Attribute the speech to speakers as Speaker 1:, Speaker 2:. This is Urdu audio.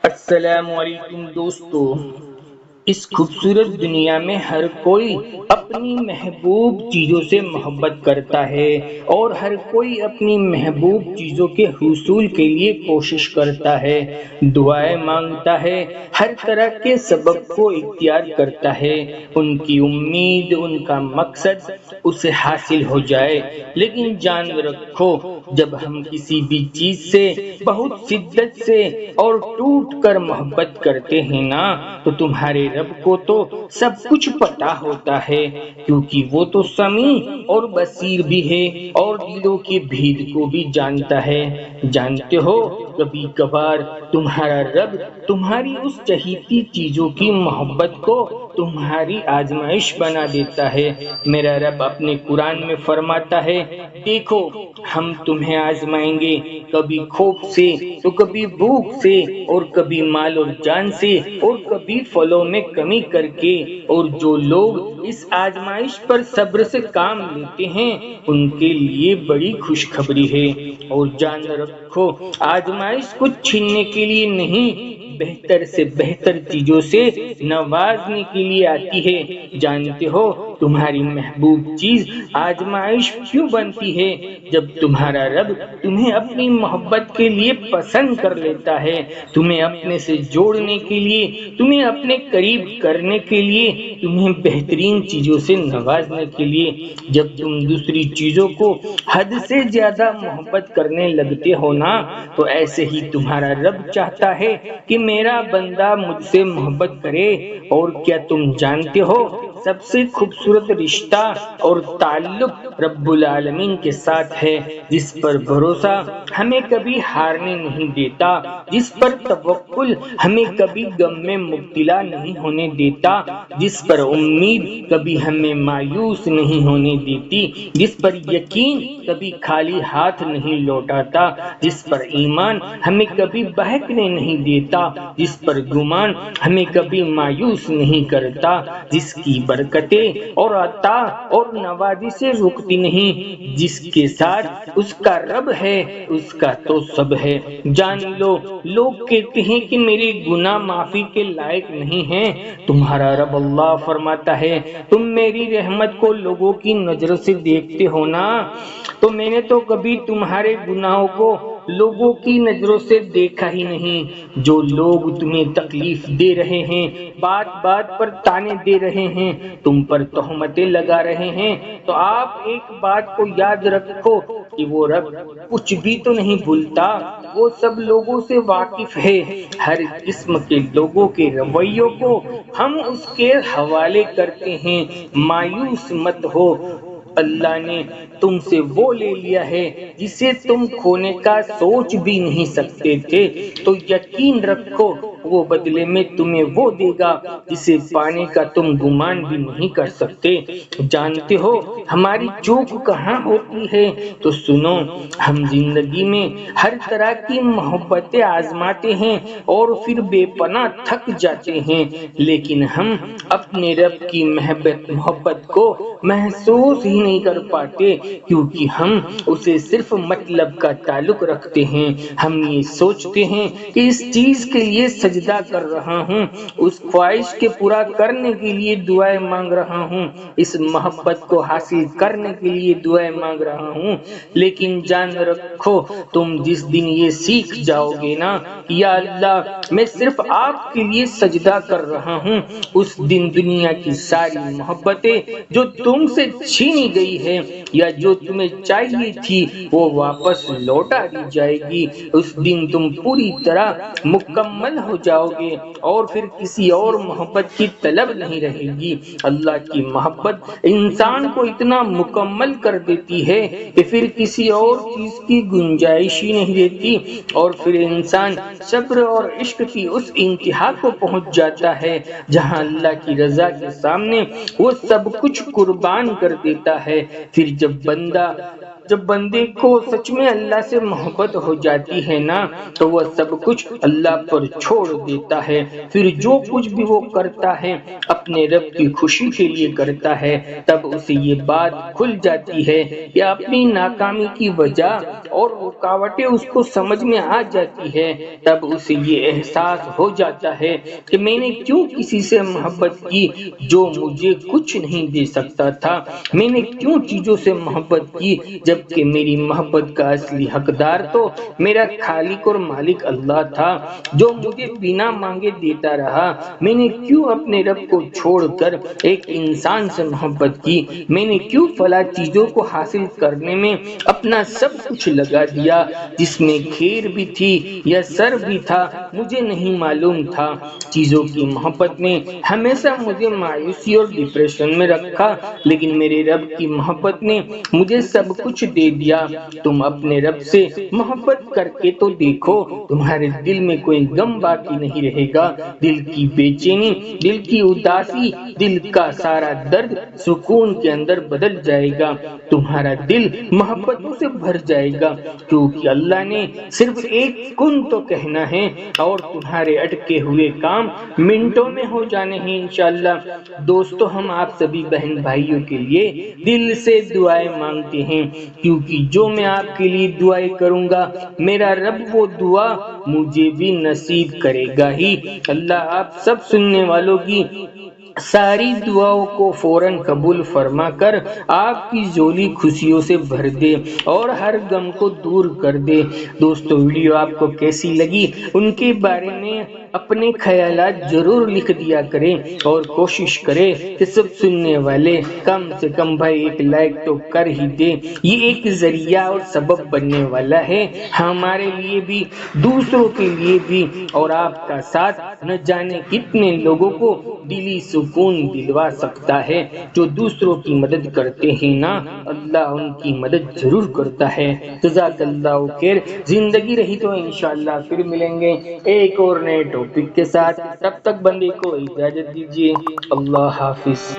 Speaker 1: السلام علیکم دوستو، اس خوبصورت دنیا میں ہر کوئی اپنی محبوب چیزوں سے محبت کرتا ہے اور ہر کوئی اپنی محبوب چیزوں کے حصول کے لیے کوشش کرتا ہے، دعائیں مانگتا ہے، ہر طرح کے سبب کو اختیار کرتا ہے، ان کی امید، ان کا مقصد اسے حاصل ہو جائے۔ لیکن جان رکھو، جب ہم کسی بھی چیز سے بہت شدت سے اور ٹوٹ کر محبت کرتے ہیں نا، تو تمہارے رب کو تو سب کچھ پتا ہوتا ہے، کیونکہ وہ تو سمیع اور بصیر بھی ہے اور دلوں کے بھید کو بھی جانتا ہے۔ جانتے ہو، کبھی کبھار تمہارا رب تمہاری اس چہیتی چیزوں کی محبت کو تمہاری آزمائش بنا دیتا ہے۔ میرا رب اپنے قرآن میں فرماتا ہے، دیکھو ہم تمہیں آزمائیں گے، کبھی خوف سے تو کبھی بھوک سے اور کبھی مال اور جان سے اور کبھی پھلوں میں کمی کر کے، اور جو لوگ اس آزمائش پر صبر سے کام لیتے ہیں ان کے لیے بڑی خوشخبری ہے۔ اور جان رکھو، آزمائش کو چھیننے کے لیے نہیں، بہتر سے بہتر چیزوں سے نوازنے کے لیے آتی ہے۔ جانتے ہو تمہاری محبوب چیز آزمائش کیوں بنتی ہے؟ جب تمہارا رب تمہیں اپنی محبت کے لیے پسند کر لیتا ہے، تمہیں اپنے سے جوڑنے کے لیے، تمہیں اپنے قریب کرنے کے لیے، تمہیں بہترین چیزوں سے نوازنے کے لیے۔ جب تم دوسری چیزوں کو حد سے زیادہ محبت کرنے لگتے ہو نا، تو ایسے ہی تمہارا رب چاہتا ہے کہ میرا بندہ مجھ سے محبت کرے۔ اور کیا تم جانتے ہو، سب سے خوبصورت رشتہ اور تعلق رب العالمین کے ساتھ ہے، جس پر بھروسہ ہمیں کبھی ہارنے نہیں دیتا، جس پر توکل ہمیں کبھی غم میں مبتلا نہیں ہونے دیتا، جس پر امید کبھی ہمیں مایوس نہیں ہونے دیتی، جس پر یقین کبھی خالی ہاتھ نہیں لوٹاتا، جس پر ایمان ہمیں کبھی بہکنے نہیں دیتا، جس پر گمان ہمیں کبھی مایوس نہیں کرتا، جس کی برکتیں اور عطا اور نوازشیں رکتی نہیں، جس کے ساتھ اس کا رب ہے، اس کا تو سب ہے۔ جان لو، لوگ کہتے ہیں کہ میرے گناہ معافی کے لائق نہیں ہیں، تمہارا رب اللہ فرماتا ہے، تم میری رحمت کو لوگوں کی نظر سے دیکھتے ہو نا، تو میں نے تو کبھی تمہارے گناہوں کو لوگوں کی نظروں سے دیکھا ہی نہیں۔ جو لوگ تمہیں تکلیف دے رہے ہیں، بات بات پر تانے دے رہے ہیں، تم پر تہمتیں لگا رہے ہیں، تو آپ ایک بات کو یاد رکھو کہ وہ رب کچھ بھی تو نہیں بھولتا، وہ سب لوگوں سے واقف ہے۔ ہر قسم کے لوگوں کے رویوں کو ہم اس کے حوالے کرتے ہیں۔ مایوس مت ہو، اللہ نے تم سے وہ لے لیا ہے جسے تم کھونے کا سوچ بھی نہیں سکتے تھے، تو یقین رکھو وہ بدلے میں تمہیں وہ دے گا جسے پانے کا تم گمان بھی نہیں کر سکتے۔ جانتے ہو ہماری چوک کہاں ہوتی ہے؟ تو سنو، ہم زندگی میں ہر طرح کی محبتیں آزماتے ہیں اور پھر بے پناہ تھک جاتے ہیں، لیکن ہم اپنے رب کی محبت کو محسوس ہی نہیں کر پاتے، کیونکہ ہم اسے صرف مطلب کا تعلق رکھتے ہیں۔ ہم یہ سوچتے ہیں کہ اس چیز کے لیے سجدہ کر رہا ہوں، اس خواہش کے پورا کرنے کے لیے دعائیں مانگ رہا ہوں، اس محبت کو حاصل کرنے کے لیے دعائیں مانگ رہا ہوں، لیکن جان رکھو تم جس دن یہ سیکھ جاؤ گے نا، یا اللہ میں صرف آپ کے لیے سجدہ کر رہا ہوں، اس دن دنیا کی ساری محبتیں جو تم سے چھینی گئی ہے یا جو تمہیں چاہیے تھی وہ واپس لوٹا دی جائے گی۔ اس دن تم پوری طرح مکمل ہو جاؤ گے اور پھر کسی اور محبت کی طلب نہیں رہے گی۔ اللہ کی محبت انسان کو اتنا مکمل کر دیتی ہے کہ پھر کسی اور چیز کی گنجائش ہی نہیں رہتی، اور پھر انسان صبر اور عشق کی اس انتہا کو پہنچ جاتا ہے جہاں اللہ کی رضا کے سامنے وہ سب کچھ قربان کر دیتا ہے۔ پھر جب بندے کو سچ میں اللہ سے محبت ہو جاتی ہے نا، تو وہ سب کچھ اللہ پر چھوڑ دیتا ہے، پھر جو کچھ بھی وہ کرتا ہے اپنے رب کی خوشی کے لیے کرتا ہے، تب اسے یہ بات کھل جاتی ہے کہ اپنی ناکامی کی وجہ اور رکاوٹیں اس کو سمجھ میں آ جاتی ہے، تب اسے یہ احساس ہو جاتا ہے کہ میں نے کیوں کسی سے محبت کی جو مجھے کچھ نہیں دے سکتا تھا، میں نے کیوں چیزوں سے محبت کی جبکہ میری محبت کا اصلی حقدار تو میرا خالق اور مالک اللہ تھا جو مجھے بنا مانگے دیتا رہا، میں نے کیوں اپنے رب کو چھوڑ کر ایک انسان سے محبت کی، میں نے کیوں فلاں چیزوں کو حاصل کرنے میں اپنا سب کچھ لگا دیا جس میں خیر بھی تھی یا سر بھی تھا، مجھے نہیں معلوم تھا۔ چیزوں کی محبت نے ہمیشہ مجھے مایوسی اور ڈپریشن میں رکھا، لیکن میرے رب کی محبت نے مجھے سب کچھ دے دیا۔ تم اپنے رب سے محبت کر کے تو دیکھو، تمہارے دل میں کوئی غم باقی نہیں رہے گا، دل کی بے چینی، دل کی اداسی، دل کا سارا درد سکون کے اندر بدل جائے گا، تمہارا دل محبتوں سے بھر جائے گا، کیونکہ اللہ نے صرف ایک کن تو کہنا ہے اور تمہارے اٹکے ہوئے کام منٹوں میں ہو جانے ہیں انشاءاللہ۔ دوستو، ہم آپ سبھی بہن بھائیوں کے لیے دل سے دعائیں مانگتے ہیں، کیونکہ جو میں آپ کے لیے دعائیں کروں گا میرا رب وہ دعا مجھے بھی نصیب کرے گا ہی۔ اللہ آپ سب سننے والوں کی ساری دعاؤں کو فوراً قبول فرما کر آپ کی جھولی خوشیوں سے بھر دے اور ہر غم کو دور کر دے۔ دوستو، ویڈیو آپ کو کیسی لگی ان کے بارے میں اپنے خیالات ضرور لکھ دیا کریں اور کوشش کریں کہ سب سننے والے کم سے کم بھائی ایک لائک تو کر ہی دیں، یہ ایک ذریعہ اور سبب بننے والا ہے ہمارے لیے بھی دوسروں کے لیے بھی، اور آپ کا ساتھ نہ جانے کتنے لوگوں کو دلی سکون دلوا سکتا ہے۔ جو دوسروں کی مدد کرتے ہیں نا، اللہ ان کی مدد ضرور کرتا ہے۔ جزاک اللہ خیر۔ زندگی رہی تو انشاءاللہ پھر ملیں گے ایک اور نئے ٹاپک کے ساتھ، تب تک بندے کو اجازت دیجیے۔ اللہ حافظ۔